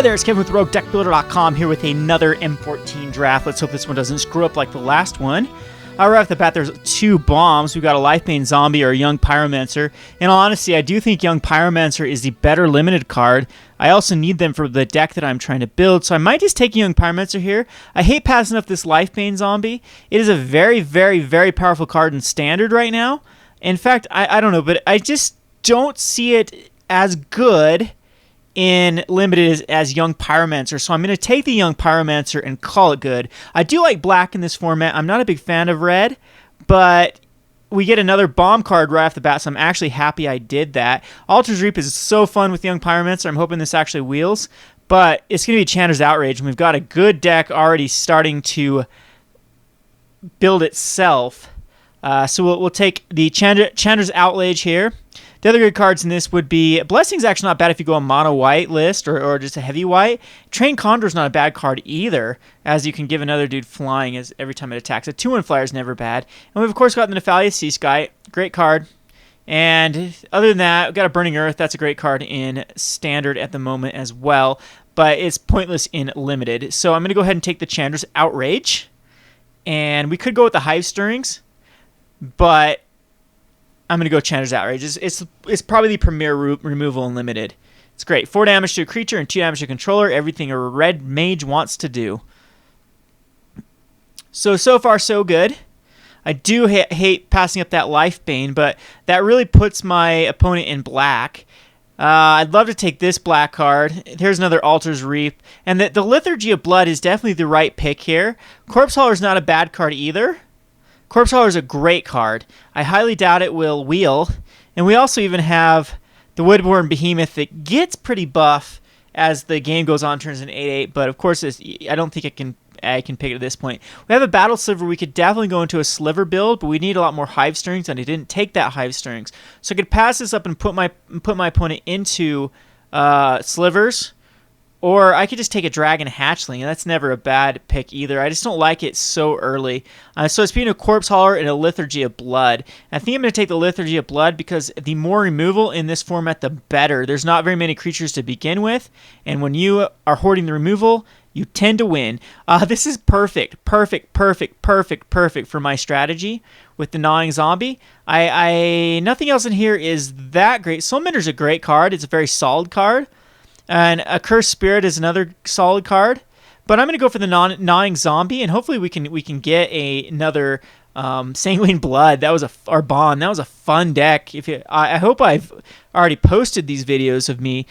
Hi there, it's Kevin with Roguedeckbuilder.com here with another M14 Draft. Let's hope this one doesn't screw up like the last one. Right off the bat, there's two bombs. We've got a Lifebane Zombie or a Young Pyromancer. In all honesty, I do think Young Pyromancer is the better limited card. I also need them for the deck that I'm trying to build, so I might just take Young Pyromancer here. I hate passing up this Lifebane Zombie. It is a very, very, very powerful card in Standard right now. In fact, I don't know, but I just don't see it as good in Limited as Young Pyromancer, so I'm going to take the Young Pyromancer and call it good. I do like black in this format. I'm not a big fan of red, but we get another bomb card right off the bat, so I'm actually happy I did that. Altar's Reap is so fun with Young Pyromancer. I'm hoping this actually wheels, but it's going to be Chandra's Outrage, and we've got a good deck already starting to build itself. So we'll take the Chandra's Outrage here. The other good cards in this would be Blessing's actually not bad if you go a mono white list or just a heavy white. Train Condor's not a bad card either, as you can give another dude flying as every time it attacks. A 2-1 flyer is never bad. And we've of course got the Nephalia Sea Sky, great card. And other than that, we've got a Burning Earth. That's a great card in Standard at the moment as well, but it's pointless in Limited. So I'm going to go ahead and take the Chandra's Outrage, and we could go with the Hive Stirrings, but I'm going to go Chandra's Outrage. It's probably the premier removal in Limited. It's great. 4 damage to a creature and 2 damage to a controller. Everything a red mage wants to do. So far, so good. I do hate passing up that Lifebane, but that really puts my opponent in black. I'd love to take this black card. Here's another Altar's Reap. And the Liturgy of Blood is definitely the right pick here. Corpse Hauler is not a bad card either. Corpse Hauler is a great card. I highly doubt it will wheel. And we also even have the Woodborn Behemoth that gets pretty buff as the game goes on, turns an 8/8. But of course, I don't think I can pick it at this point. We have a Battle Sliver. We could definitely go into a Sliver build, but we need a lot more Hive Stirrings, and I didn't take that Hive Stirrings. So I could pass this up and put my opponent into Slivers. Or I could just take a Dragon Hatchling, and that's never a bad pick either. I just don't like it so early. So it's between a Corpse Hauler and a Liturgy of Blood. And I think I'm going to take the Liturgy of Blood because the more removal in this format, the better. There's not very many creatures to begin with, and when you are hoarding the removal, you tend to win. This is perfect for my strategy with the Gnawing Zombie. Nothing else in here is that great. Soulmender's a great card. It's a very solid card. And a Cursed Spirit is another solid card. But I'm going to go for the Gnawing Zombie, and hopefully we can get another Sanguine Blood. That was our Bond. That was a fun deck. I hope I've already posted these videos of me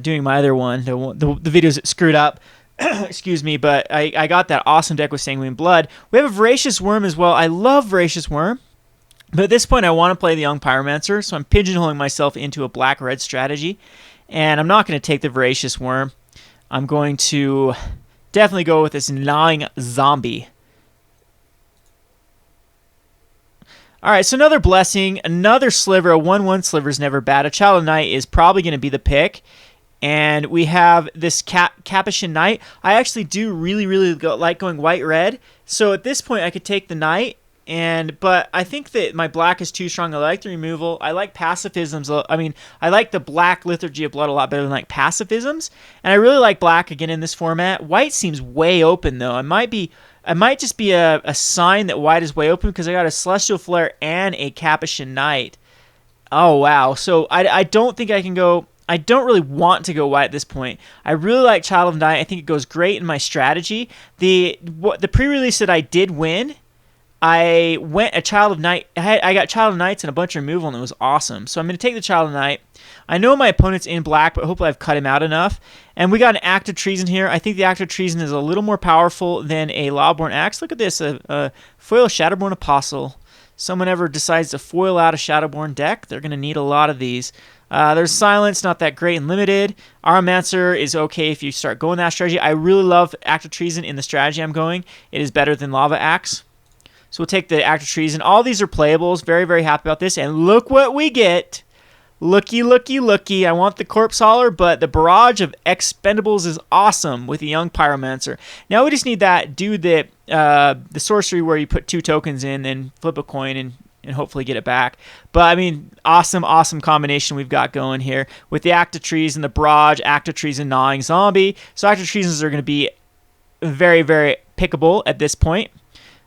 doing my other one, the videos that screwed up. Excuse me, but I got that awesome deck with Sanguine Blood. We have a Voracious Worm as well. I love Voracious Worm. But at this point, I want to play the Young Pyromancer, so I'm pigeonholing myself into a black-red strategy. And I'm not going to take the Voracious Worm. I'm going to definitely go with this Gnawing Zombie. Alright, so another Blessing, another Sliver. A 1/1 Sliver is never bad. A Child of Night is probably going to be the pick. And we have this Capuchin Knight. I actually do really like going white-red. So at this point, I could take the Knight. But I think that my black is too strong. I like the removal. I like pacifisms. I mean, I like the black Liturgy of Blood a lot better than like pacifisms. And I really like black again in this format. White seems way open though. It might just be a sign that white is way open because I got a Celestial Flare and a Capuchin Knight. Oh wow. So I don't think I can go. I don't really want to go white at this point. I really like Child of Night. I think it goes great in my strategy. The pre-release that I did win, I went a Child of Night. I got Child of Nights and a bunch of removal, and it was awesome. So I'm going to take the Child of Night. I know my opponent's in black, but hopefully I've cut him out enough. And we got an Act of Treason here. I think the Act of Treason is a little more powerful than a Lawborn Axe. Look at this, a foil Shadowborn Apostle. Someone ever decides to foil out a Shadowborn deck, they're going to need a lot of these. There's Silence, not that great in Limited. Aromancer is okay if you start going that strategy. I really love Act of Treason in the strategy I'm going. It is better than Lava Axe. So we'll take the Act of Treason. All these are playables. Very happy about this. And look what we get. Looky. I want the Corpse Hauler, but the barrage of expendables is awesome with the Young Pyromancer. Now we just need that, do the sorcery where you put 2 tokens in and flip a coin and and hopefully get it back. But I mean, awesome combination we've got going here with the Active Trees and the Barrage, Active Trees and Gnawing Zombie. So Active Trees are going to be very, very pickable at this point.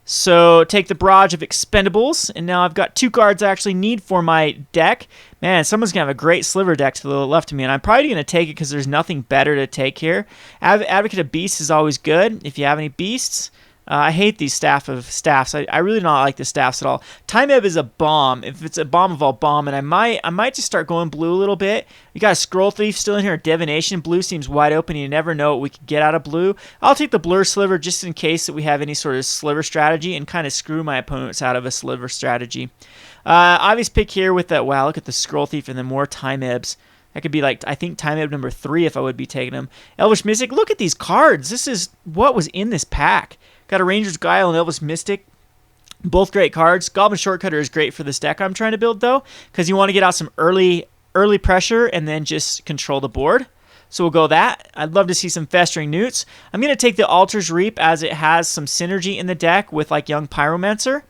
So take the Barrage of Expendables, and now I've got 2 cards I actually need for my deck. Man, someone's going to have a great sliver deck to the left of me, and I'm probably going to take it because there's nothing better to take here. Advocate of Beasts is always good if you have any beasts. I hate these staffs. I really don't like the staffs at all. Time Ebb is a bomb. If it's a bomb of all bomb, and I might just start going blue a little bit. You got a Scroll Thief still in here. Divination. Blue seems wide open. You never know what we could get out of blue. I'll take the Blur Sliver just in case that we have any sort of sliver strategy and kind of screw my opponents out of a sliver strategy. Obvious pick here with that. Wow, look at the Scroll Thief and then more Time Ebbs. That could be like, I think, Time Ebb number 3 if I would be taking them. Elvish Mystic. Look at these cards. This is what was in this pack. Got a Ranger's Guile and Elvish Mystic. Both great cards. Goblin Shortcutter is great for this deck I'm trying to build, though, because you want to get out some early pressure and then just control the board. So we'll go that. I'd love to see some Festering Newts. I'm going to take the Altar's Reap as it has some synergy in the deck with like Young Pyromancer.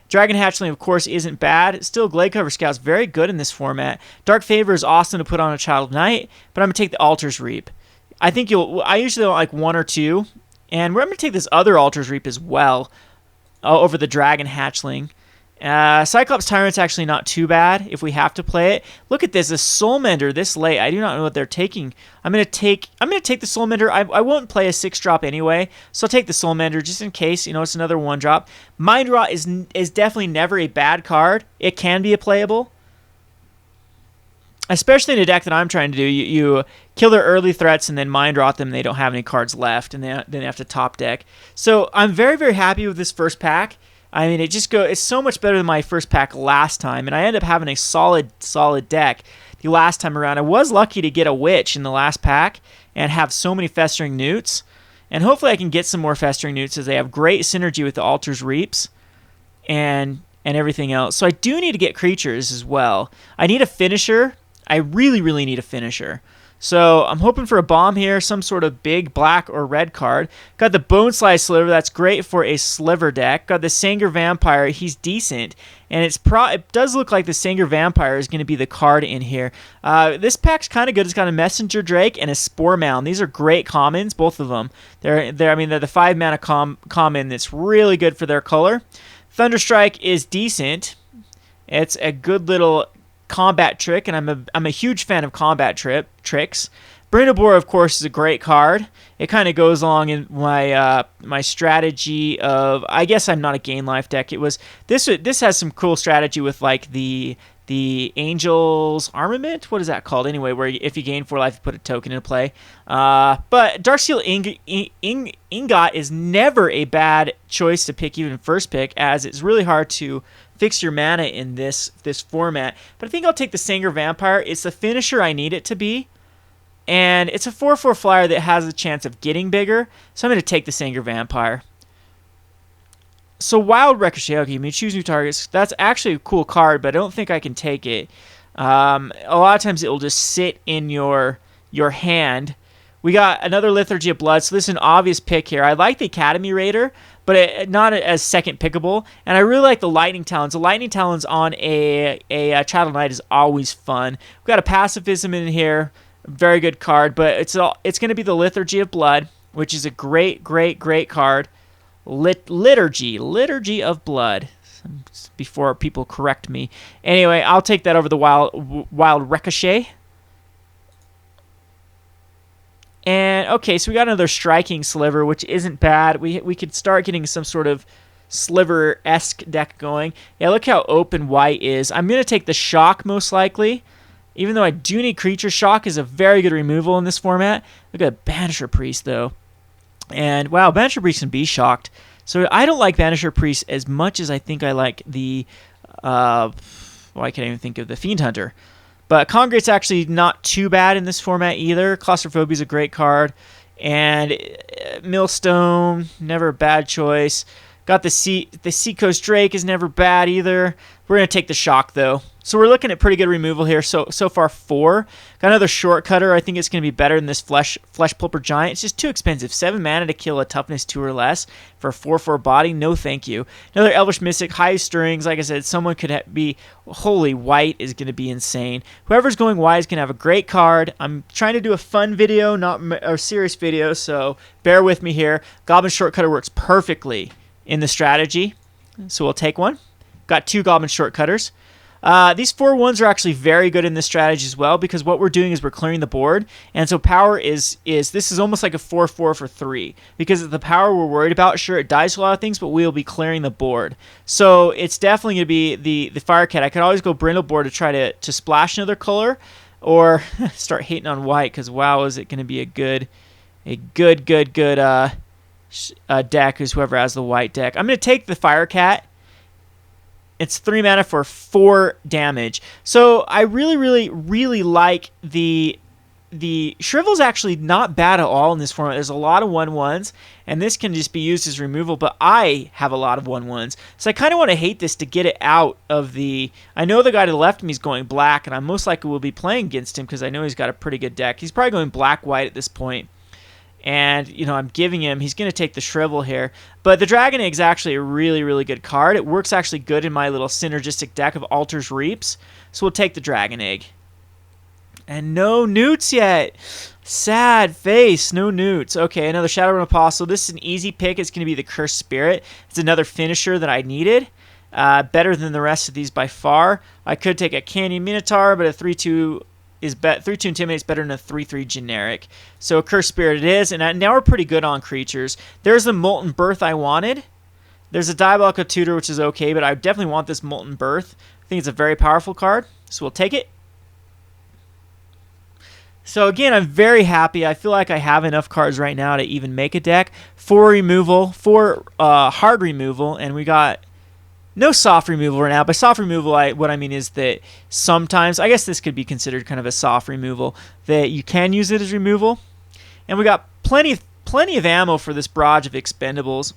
Dragon Hatchling, of course, isn't bad. Still, Gladecover Scout's very good in this format. Dark Favor is awesome to put on a Child of Night, but I'm going to take the Altar's Reap. I usually don't like 1 or 2. And we're going to take this other Altar's Reap as well over the Dragon Hatchling. Cyclops Tyrant's actually not too bad if we have to play it. Look at this, a Soulmender this late. I do not know what they're taking. I'm going to take the Soulmender. I won't play a 6-drop anyway, so I'll take the Soulmender just in case. You know, it's another 1-drop. Mind Rot is definitely never a bad card. It can be a playable. Especially in a deck that I'm trying to do, you kill their early threats and then mind rot them. They don't have any cards left, and then they have to top deck. So I'm very, very happy with this first pack. I mean, it's so much better than my first pack last time, and I end up having a solid deck the last time around. I was lucky to get a Witch in the last pack and have so many Festering Newts, and hopefully I can get some more Festering Newts as they have great synergy with the Altar's Reaps and everything else. So I do need to get creatures as well. I need a finisher. I really, really need a finisher. So I'm hoping for a bomb here, some sort of big black or red card. Got the Boneslide Sliver, that's great for a sliver deck. Got the Sanger Vampire, he's decent. And it does look like the Sanger Vampire is going to be the card in here. This pack's kind of good. It's got a Messenger Drake and a Spore Mound. These are great commons, both of them. They're the 5-mana common that's really good for their color. Thunderstrike is decent. It's a good little combat trick, and I'm a huge fan of combat tricks. Brindabor, of course, is a great card. It kind of goes along in my my strategy of, I guess I'm not a gain life deck. This has some cool strategy with like the Angel's Armament. What is that called anyway? Where if you gain 4 life, you put a token into play. But Darksteel Ingot is never a bad choice to pick, even first pick, as it's really hard to fix your mana in this format. But I think I'll take the Sanger Vampire. It's the finisher I need it to be. And it's a 4/4 flyer that has a chance of getting bigger. So I'm going to take the Sanger Vampire. So Wild Ricochet, okay, you may choose new targets. That's actually a cool card, but I don't think I can take it. A lot of times it will just sit in your hand. We got another Lethargy of Blood, so this is an obvious pick here. I like the Academy Raider, but not as second pickable. And I really like the Lightning Talons. The Lightning Talons on a Child of Night is always fun. We've got a Pacifism in here, very good card, but it's going to be the Lethargy of Blood, which is a great card. Liturgy of Blood. Before people correct me. Anyway, I'll take that over the Wild Ricochet. And okay, so we got another Striking Sliver, which isn't bad. We could start getting some sort of Sliver-esque deck going. Yeah, look how open white is. I'm going to take the Shock most likely. Even though I do need creature, Shock is a very good removal in this format. Look at Banisher Priest, though. And wow, Banisher Priest can be shocked. So I don't like Banisher Priest as much as I think I like the... I can't even think of the Fiend Hunter. But Congregate's actually not too bad in this format either. Claustrophobia is a great card. And Millstone, never a bad choice. Got the Seacoast Drake is never bad either. We're going to take the Shock, though. So we're looking at pretty good removal here. So far, 4. Got another Shortcutter. I think it's going to be better than this Flesh Pulper Giant. It's just too expensive. 7 mana to kill a toughness 2 or less for a 4/4 body. No, thank you. Another Elvish Mystic, high stirrings. Like I said, someone could be... Holy, white is going to be insane. Whoever's going white is going to have a great card. I'm trying to do a fun video, not a serious video, so bear with me here. Goblin Shortcutter works perfectly in the strategy, so we'll take one. Got 2 Goblin Shortcutters. These 4/1s are actually very good in this strategy as well, because what we're doing is we're clearing the board, and so power is this is almost like a 4/4 for 3, because the power we're worried about, sure, it dies to a lot of things, but we'll be clearing the board. So it's definitely going to be the Fire Cat. I could always go Brindle Board to try to splash another color, or start hating on white, because wow, is it going to be a good deck, is whoever has the white deck. I'm going to take the Fire Cat. It's 3 mana for 4 damage. So I really like the Shrivel's actually not bad at all in this format. There's a lot of 1/1s, and this can just be used as removal, but I have a lot of 1/1s. So I kind of want to hate this to get it out of the... I know the guy to the left of me is going black, and I most likely will be playing against him because I know he's got a pretty good deck. He's probably going black-white at this point. And, you know, I'm giving him, he's going to take the Shrivel here. But the Dragon Egg is actually a really good card. It works actually good in my little synergistic deck of Altars Reaps. So we'll take the Dragon Egg. And no Newts yet. Sad face, no Newts. Okay, another Shadowrun Apostle. This is an easy pick. It's going to be the Cursed Spirit. It's another finisher that I needed. Better than the rest of these by far. I could take a Canyon Minotaur, but a 3/2... 3/2 Intimidate is better than a 3/3 generic. So Cursed Spirit it is, and now we're pretty good on creatures. There's the Molten Birth I wanted. There's a Diabolical Tutor, which is okay, but I definitely want this Molten Birth. I think it's a very powerful card, so we'll take it. So again, I'm very happy. I feel like I have enough cards right now to even make a deck. 4 removal, 4 hard removal, and we got... no soft removal right now. By soft removal, what I mean is that sometimes, I guess this could be considered kind of a soft removal, that you can use it as removal. And we got plenty of ammo for this barrage of expendables.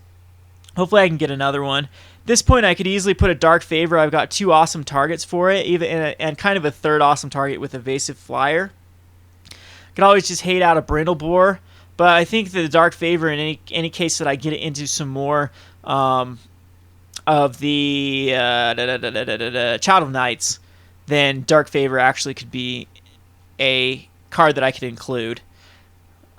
Hopefully I can get another one. At this point, I could easily put a Dark Favor. I've got 2 awesome targets for it, and kind of a 3rd awesome target with Evasive Flyer. Could always just hate out a Brindle Boar, but I think that the Dark Favor, in any case that I get it into some more... of the Child of Knights, then Dark Favor actually could be a card that I could include.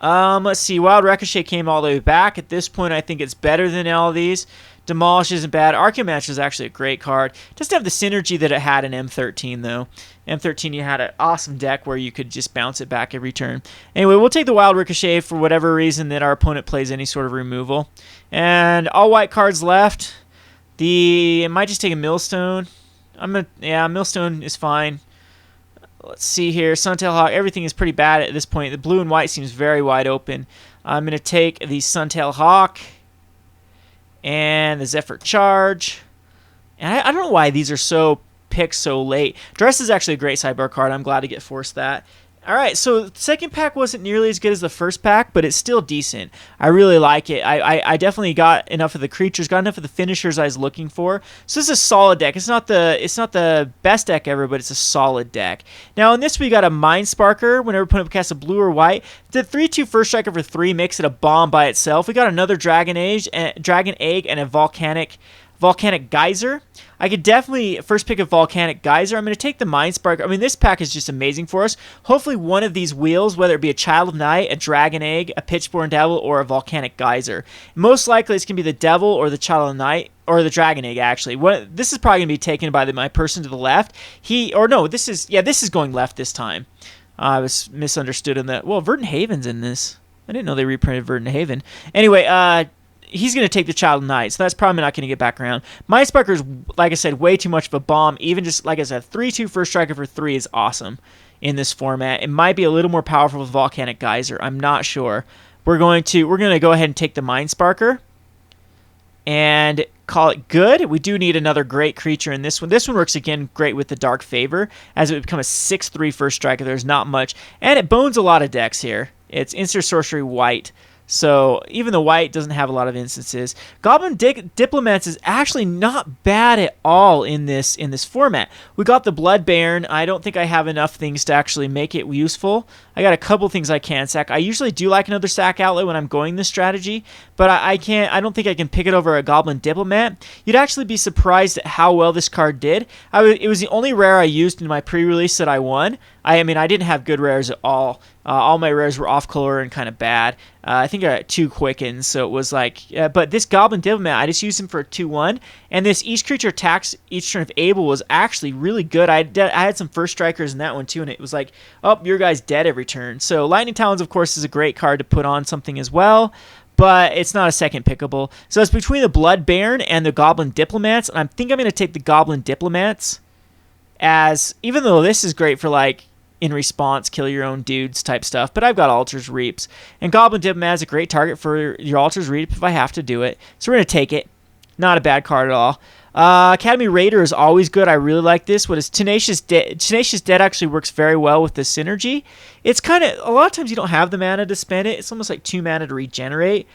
Let's see. Wild Ricochet came all the way back. At this point, I think it's better than all these. Demolish isn't bad. Archaeomancer is actually a great card. Doesn't have the synergy that it had in M13, though. M13, you had an awesome deck where you could just bounce it back every turn. Anyway, we'll take the Wild Ricochet for whatever reason that our opponent plays any sort of removal. And all white cards left. I might just take a Millstone. Millstone is fine. Let's see here. Suntail Hawk. Everything is pretty bad at this point. The blue and white seems very wide open. I'm going to take the Suntail Hawk and the Zephyr Charge. And I don't know why these are so picked so late. Dress is actually a great sidebar card. I'm glad to get forced that. All right, so the second pack wasn't nearly as good as the first pack, but it's still decent. I really like it. I definitely got enough of the creatures, got enough of the finishers I was looking for. So this is a solid deck. It's not the best deck ever, but it's a solid deck. Now in this we got a Mind Sparker. Whenever opponent casts a blue or white, the 3/2 first striker for 3 makes it a bomb by itself. We got another Dragon Egg, and a Volcanic Geyser. I could definitely first pick a Volcanic Geyser. I'm going to take the Mind Spark. I mean, this pack is just amazing for us. Hopefully one of these wheels, whether it be a Child of Night, a Dragon Egg, a Pitchborn Devil, or a Volcanic Geyser. Most likely it's going to be the Devil or the Child of Night, or the Dragon Egg, actually. This is probably going to be taken by my person to the left. This is going left this time. I was misunderstood in that. Well, Verdant Haven's in this. I didn't know they reprinted Verdant Haven. Anyway, he's going to take the Child of Night, so that's probably not going to get back around. Mind Sparker is, like I said, way too much of a bomb. Even just, like I said, 3/2 first striker for 3 is awesome in this format. It might be a little more powerful with Volcanic Geyser. I'm not sure. We're going to go ahead and take the Mind Sparker and call it good. We do need another great creature in this one. This one works again great with the Dark Favor, as it would become a 6/3 first striker. There's not much, and it bones a lot of decks here. It's instant sorcery white. So even the white doesn't have a lot of instances. Goblin Diplomats is actually not bad at all in this format. We got the Blood Baron. I don't think I have enough things to actually make it useful. I got a couple things I can sack. I usually do like another sack outlet when I'm going this strategy, but I can't. I don't think I can pick it over a Goblin Diplomat. You'd actually be surprised at how well this card did. It was the only rare I used in my pre-release that I won. I mean, I didn't have good rares at all. All my rares were off color and kind of bad. I think I got 2 quickens, so it was like... but this Goblin Diplomat, I just used him for a 2-1, and this each creature attacks each turn of able was actually really good. I had some first strikers in that one too, and it was like, oh, your guy's dead every turn. So Lightning Talons, of course, is a great card to put on something as well, but it's not a second pickable. So it's between the Blood Baron and the Goblin Diplomats, and I think I'm going to take the Goblin Diplomats, as even though this is great for like in response, kill your own dudes type stuff, but I've got Altar's Reaps, and Goblin Diplomat is a great target for your Altar's Reap if I have to do it, so we're going to take it. Not a bad card at all. Academy Raider is always good. I really like this. What is Tenacious Dead? Tenacious Dead actually works very well with the synergy. It's kind of, a lot of times you don't have the mana to spend it. It's almost like 2 mana to regenerate.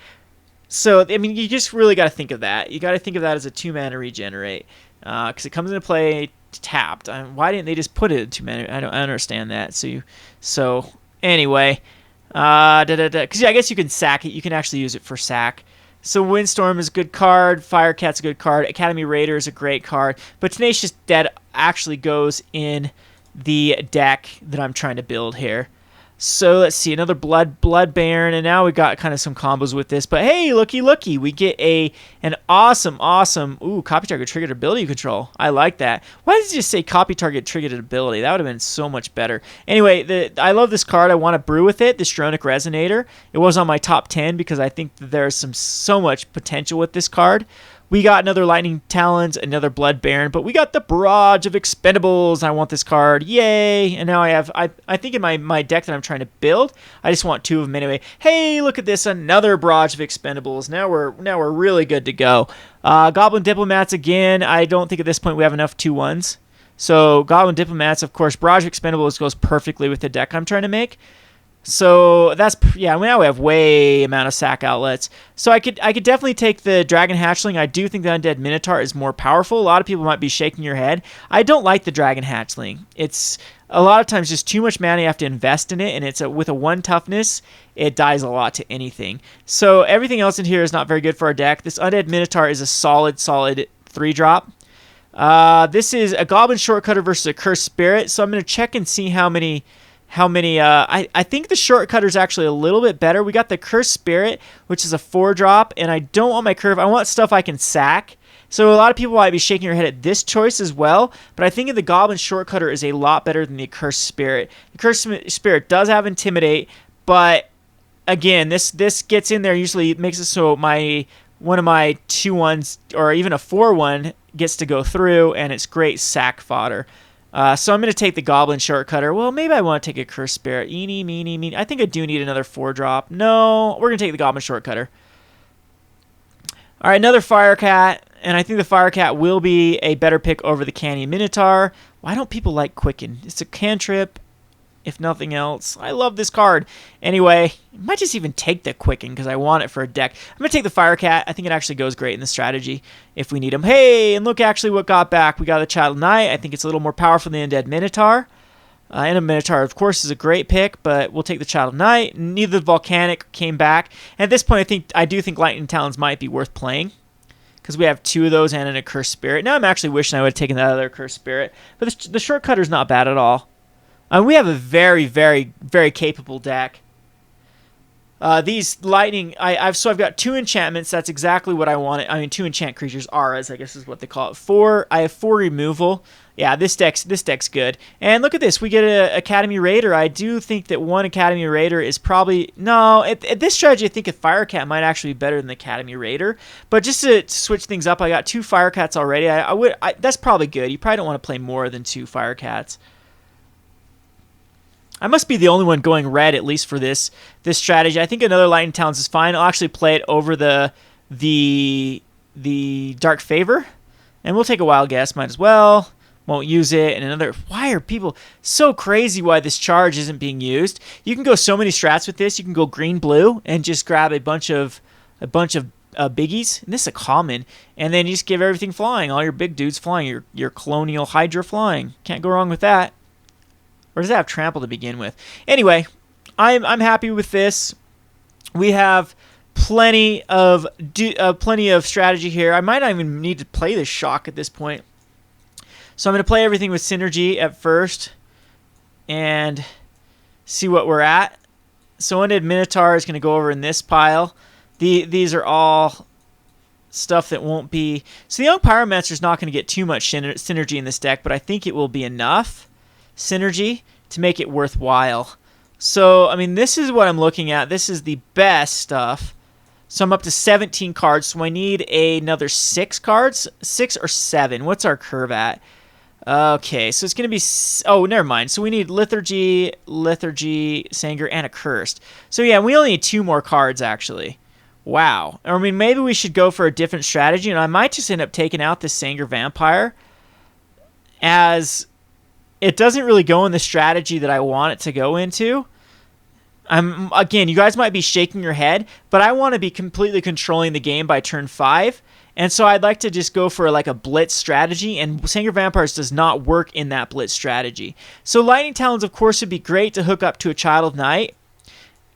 So, I mean, you just really got to think of that. You got to think of that as a 2 mana regenerate, because it comes into play tapped. Why didn't they just put it in 2 mana? I don't understand that. So anyway, because yeah, I guess you can sack it. You can actually use it for sack. So Windstorm is a good card. Firecat's a good card. Academy Raider is a great card. But Tenacious Dead actually goes in the deck that I'm trying to build here. So let's see, another Blood Baron, and now we got kind of some combos with this. But hey, looky, we get an awesome, copy target triggered ability control. I like that. Why did you just say copy target triggered ability? That would have been so much better. Anyway, I love this card. I want to brew with it, the Stronic Resonator. It was on my top 10 because I think that there's so much potential with this card. We got another Lightning Talons, another Blood Baron, but we got the Barrage of Expendables. I want this card. Yay! And now I think in my deck that I'm trying to build, I just want 2 of them anyway. Hey, look at this, another Barrage of Expendables. Now we're really good to go. Goblin Diplomats again. I don't think at this point we have enough 2-1s. So Goblin Diplomats, of course, Barrage of Expendables goes perfectly with the deck I'm trying to make. So that's, yeah, now we have way amount of sack outlets. So I could definitely take the Dragon Hatchling. I do think the Undead Minotaur is more powerful. A lot of people might be shaking your head. I don't like the Dragon Hatchling. It's a lot of times just too much mana you have to invest in it, and it's with a 1 toughness, it dies a lot to anything. So everything else in here is not very good for our deck. This Undead Minotaur is a solid 3-drop. This is a Goblin Shortcutter versus a Cursed Spirit, so I'm going to check and see how many I think the Shortcutter is actually a little bit better. We got the Cursed Spirit, which is a 4-drop, and I don't want my curve. I want stuff I can sack. So a lot of people might be shaking their head at this choice as well, but I think the Goblin Shortcutter is a lot better than the Cursed Spirit. The Cursed Spirit does have Intimidate, but again, this gets in there. Usually it makes it so one of my 2-1s or even a 4-1 gets to go through, and it's great sack fodder. So I'm going to take the Goblin Shortcutter. Well, maybe I want to take a Cursed Spirit. Eeny, meeny, meeny. I think I do need another 4-drop. No, we're going to take the Goblin Shortcutter. All right, another Firecat, and I think the Firecat will be a better pick over the Canyon Minotaur. Why don't people like Quicken? It's a cantrip, if nothing else. I love this card. Anyway, I might just even take the Quicken because I want it for a deck. I'm going to take the Firecat. I think it actually goes great in the strategy if we need him. Hey, and look actually what got back. We got the Child Knight. I think it's a little more powerful than the Undead Minotaur. And a Minotaur, of course, is a great pick, but we'll take the Child Knight. Neither the Volcanic came back. And at this point, I do think Lightning Talons might be worth playing because we have 2 of those and a Cursed Spirit. Now I'm actually wishing I would have taken that other Cursed Spirit, but the Shortcutter's not bad at all. We have a very, very, very capable deck. These lightning, I've got 2 enchantments. That's exactly what I wanted. I mean, 2 enchant creatures, auras, I guess is what they call it. I have 4 removal. Yeah, this deck's good. And look at this, we get an Academy Raider. I do think that 1 Academy Raider is probably at this strategy. I think a Firecat might actually be better than the Academy Raider. But just to switch things up, I got 2 Firecats already. That's probably good. You probably don't want to play more than 2 Firecats. I must be the only one going red, at least for this strategy. I think another Lightning Talons is fine. I'll actually play it over the Dark Favor. And we'll take a wild guess, might as well. won't use it, and another. Why are people so crazy why this charge isn't being used? You can go so many strats with this. You can go green blue and just grab a bunch of biggies, and this is a common, and then you just give everything flying, all your big dudes flying, your colonial hydra flying. Can't go wrong with that. Or does that have trample to begin with? Anyway, I'm happy with this. We have plenty of strategy here. I might not even need to play this shock at this point. So I'm going to play everything with synergy at first and see what we're at. So Undead Minotaur is going to go over in this pile. These are all stuff that won't be... So the Young Pyromancer is not going to get too much synergy in this deck, but I think it will be enough synergy to make it worthwhile. So, I mean, this is what I'm looking at. This is the best stuff. So I'm up to 17 cards, so I need another 6 cards. 6 or 7. What's our curve at? Okay, so it's going to be... Oh, never mind. So we need Lethargy, Sanger, and a Cursed. So yeah, we only need 2 more cards, actually. Wow. I mean, maybe we should go for a different strategy, and I might just end up taking out this Sanger Vampire, as it doesn't really go in the strategy that I want it to go into. Again, you guys might be shaking your head, but I want to be completely controlling the game by turn 5. And so I'd like to just go for like a blitz strategy, and Sanger Vampires does not work in that blitz strategy. So Lightning Talons, of course, would be great to hook up to a Child of Night,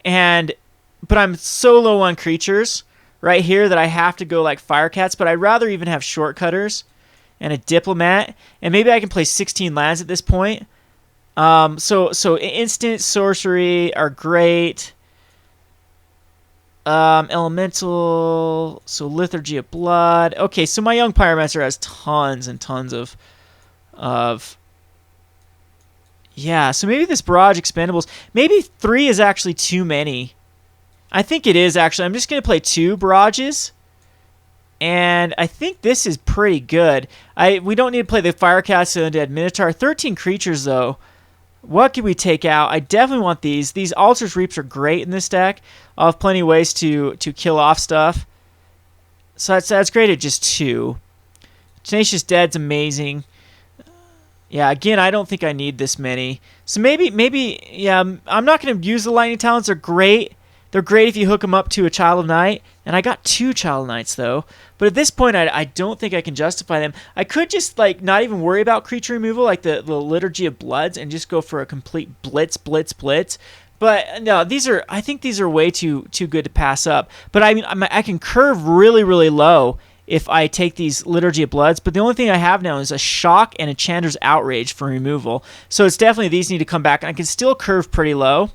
but I'm so low on creatures right here that I have to go like Firecats, but I'd rather even have Shortcutters and a Diplomat, and maybe I can play 16 lands at this point. So instant sorcery are great. Elemental, so Lethargy of Blood. Okay, so my Young Pyromancer has tons and tons of yeah, so maybe this Barrage Expendables, maybe 3 is actually too many. I think it is, actually. I'm just going to play 2 Barrages, and I think this is pretty good. We don't need to play the Firecast and Undead Minotaur. 13 creatures, though. What can we take out? I definitely want these. These Altar's Reaps are great in this deck. I'll have plenty of ways to kill off stuff. So that's great at just 2. Tenacious Dead's amazing. Yeah, again, I don't think I need this many. So maybe, yeah, I'm not going to use the Lightning Talons. They're great. They're great if you hook them up to a Child of Night. And I got 2 Child of Nights, though. But at this point, I don't think I can justify them. I could just, like, not even worry about creature removal, like the Liturgy of Bloods, and just go for a complete blitz. But, no, I think these are way too good to pass up. But, I mean, I can curve really, really low if I take these Liturgy of Bloods. But the only thing I have now is a Shock and a Chandra's Outrage for removal. So it's definitely these need to come back. And I can still curve pretty low.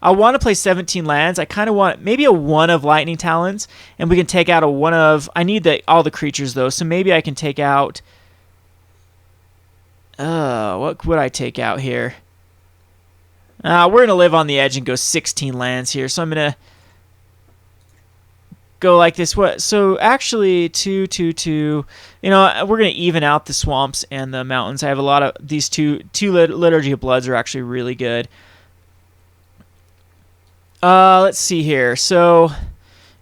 I want to play 17 lands. I kind of want maybe a 1 of Lightning Talons, and we can take out a 1 of... I need all the creatures, though, so maybe I can take out... what would I take out here? We're going to live on the edge and go 16 lands here, so I'm going to go like this. So actually, 2, 2, 2. You know, we're going to even out the swamps and the mountains. I have a lot of... These two Liturgy of Bloods are actually really good. Let's see here. So,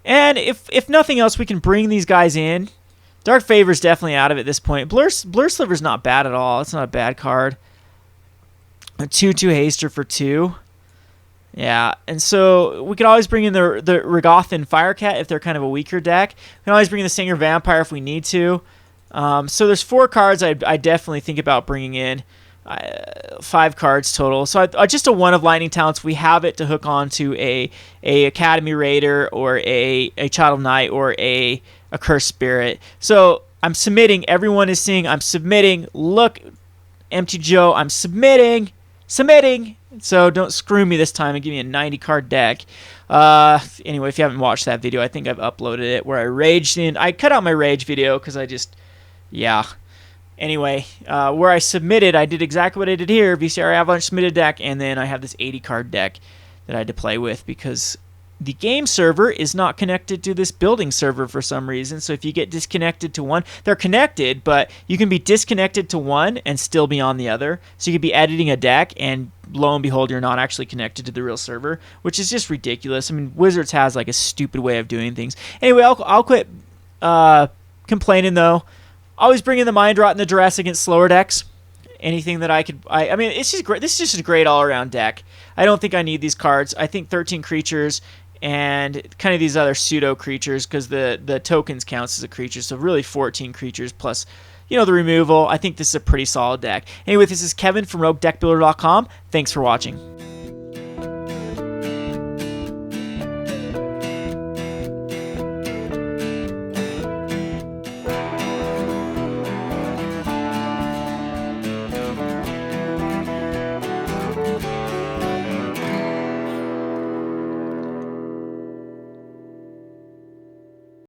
and if nothing else, we can bring these guys in. Dark Favor's definitely out of it at this point. Blur Sliver's not bad at all. It's not a bad card. A 2/2 Haster for 2. Yeah, and so we could always bring in the Regothan Firecat if they're kind of a weaker deck. We can always bring in the Singer Vampire if we need to. So there's 4 cards I definitely think about bringing in. 5 cards total. So just a 1 of Lightning Talents. We have it to hook on to a Academy Raider or a Child of Night or a Cursed Spirit. So I'm submitting. Everyone is seeing I'm submitting. Look, MTGO, I'm submitting. So don't screw me this time and give me a 90 card deck. Anyway, if you haven't watched that video, I think I've uploaded it where I raged in. I cut out my rage video because yeah. Anyway, where I submitted, I did exactly what I did here. VCR Avalanche submitted deck, and then I have this 80 card deck that I had to play with because the game server is not connected to this building server for some reason. So if you get disconnected to one, they're connected, but you can be disconnected to one and still be on the other. So you could be editing a deck, and lo and behold, you're not actually connected to the real server, which is just ridiculous. I mean, Wizards has like a stupid way of doing things. Anyway, I'll quit complaining though. Always bring in the Mind Rot and the Duress against slower decks. anything that I could. I mean, it's just great. This is just a great all-around deck. I don't think I need these cards. I think 13 creatures and kind of these other pseudo creatures, because the tokens counts as a creature, so really 14 creatures plus, you know, the removal. I think this is a pretty solid deck. Anyway, this is Kevin from Roguedeckbuilder.com. Thanks for watching.